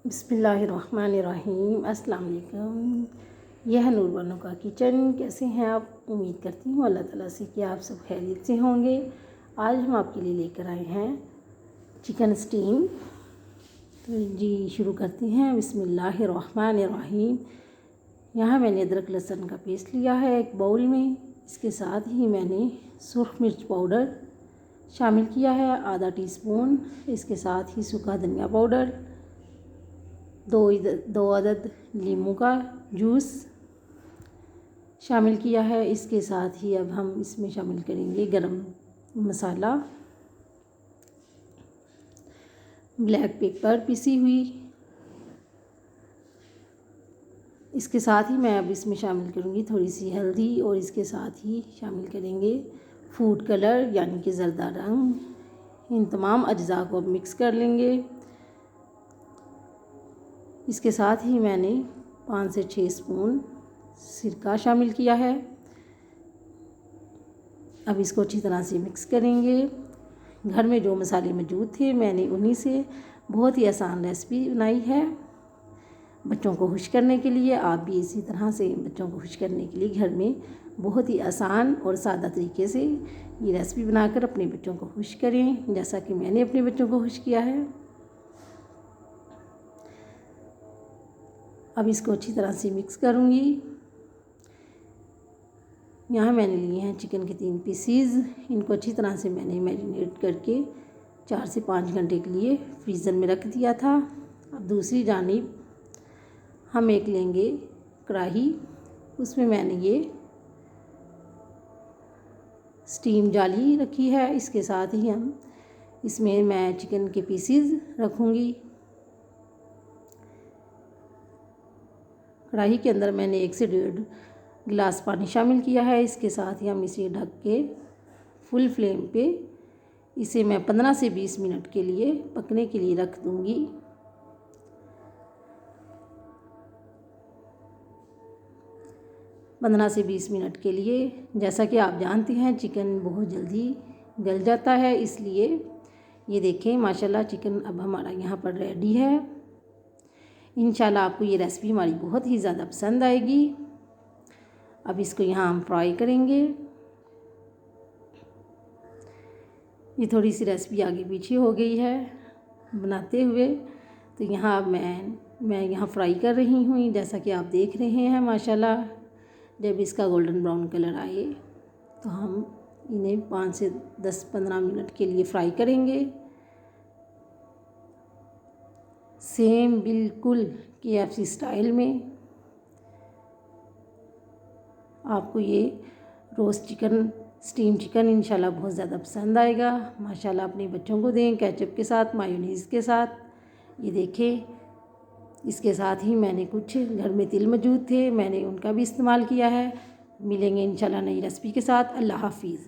बिस्मिल्लाहिर्रहमानिर्रहीम। अस्सलाम वालेकुम। यह है नूर बानो का किचन। कैसे हैं आप? उम्मीद करती हूँ अल्लाह ताला से कि आप सब खैरियत से होंगे। आज हम आपके लिए लेकर आए हैं चिकन स्टीम। तो जी शुरू करते हैं। बिस्मिल्लाहिर्रहमानिर्रहीम। यहाँ मैंने अदरक लहसुन का पेस्ट लिया है एक बाउल में। इसके साथ ही मैंने सुर्ख मिर्च पाउडर शामिल किया है आधा टीस्पून। इसके साथ ही सूखा धनिया पाउडर, दो अदद नींबू का जूस शामिल किया है। इसके साथ ही अब हम इसमें शामिल करेंगे गरम मसाला, ब्लैक पेपर पिसी हुई। इसके साथ ही मैं अब इसमें शामिल करूँगी थोड़ी सी हल्दी और इसके साथ ही शामिल करेंगे फूड कलर यानी कि ज़रदा रंग। इन तमाम अज्जा को अब मिक्स कर लेंगे। इसके साथ ही मैंने 5 से 6 स्पून सिरका शामिल किया है। अब इसको अच्छी तरह से मिक्स करेंगे। घर में जो मसाले मौजूद थे मैंने उन्हीं से बहुत ही आसान रेसिपी बनाई है बच्चों को खुश करने के लिए। आप भी इसी तरह से बच्चों को खुश करने के लिए घर में बहुत ही आसान और सादा तरीके से ये रेसिपी बनाकर अपने बच्चों को खुश करें, जैसा कि मैंने अपने बच्चों को खुश किया है। अब इसको अच्छी तरह से मिक्स करूँगी। यहाँ मैंने लिए हैं चिकन के 3 पीसीज। इनको अच्छी तरह से मैंने मैरिनेट करके 4 से 5 घंटे के लिए फ्रीज़र में रख दिया था। अब दूसरी जानिब हम एक लेंगे कढ़ाई। उसमें मैंने ये स्टीम जाली रखी है। इसके साथ ही हम इसमें मैं चिकन के पीसीज रखूँगी। कढ़ाई के अंदर मैंने 1 से 1.5 गिलास पानी शामिल किया है। इसके साथ ही हम इसे ढक के फुल फ्लेम पे इसे मैं 15 से 20 मिनट के लिए पकने के लिए रख दूँगी। पंद्रह से 20 मिनट के लिए। जैसा कि आप जानते हैं चिकन बहुत जल्दी गल जाता है, इसलिए ये देखें माशाल्लाह चिकन अब हमारा यहाँ पर रेडी है। इंशाल्लाह आपको ये रेसिपी हमारी बहुत ही ज़्यादा पसंद आएगी। अब इसको यहाँ हम फ्राई करेंगे। ये थोड़ी सी रेसिपी आगे पीछे हो गई है बनाते हुए, तो यहाँ अब मैं यहाँ फ्राई कर रही हूँ। जैसा कि आप देख रहे हैं माशाल्लाह जब इसका गोल्डन ब्राउन कलर आए तो हम इन्हें 5 से 10-15 मिनट के लिए फ्राई करेंगे। सेम बिल्कुल KFC स्टाइल में। आपको ये रोस्ट चिकन, स्टीम चिकन इंशाल्लाह बहुत ज़्यादा पसंद आएगा। माशाल्लाह अपने बच्चों को दें केचप के साथ, मायोनीज़ के साथ। ये देखें इसके साथ ही मैंने कुछ घर में तिल मौजूद थे, मैंने उनका भी इस्तेमाल किया है। मिलेंगे इंशाल्लाह नई रेसिपी के साथ। अल्लाह हाफिज़।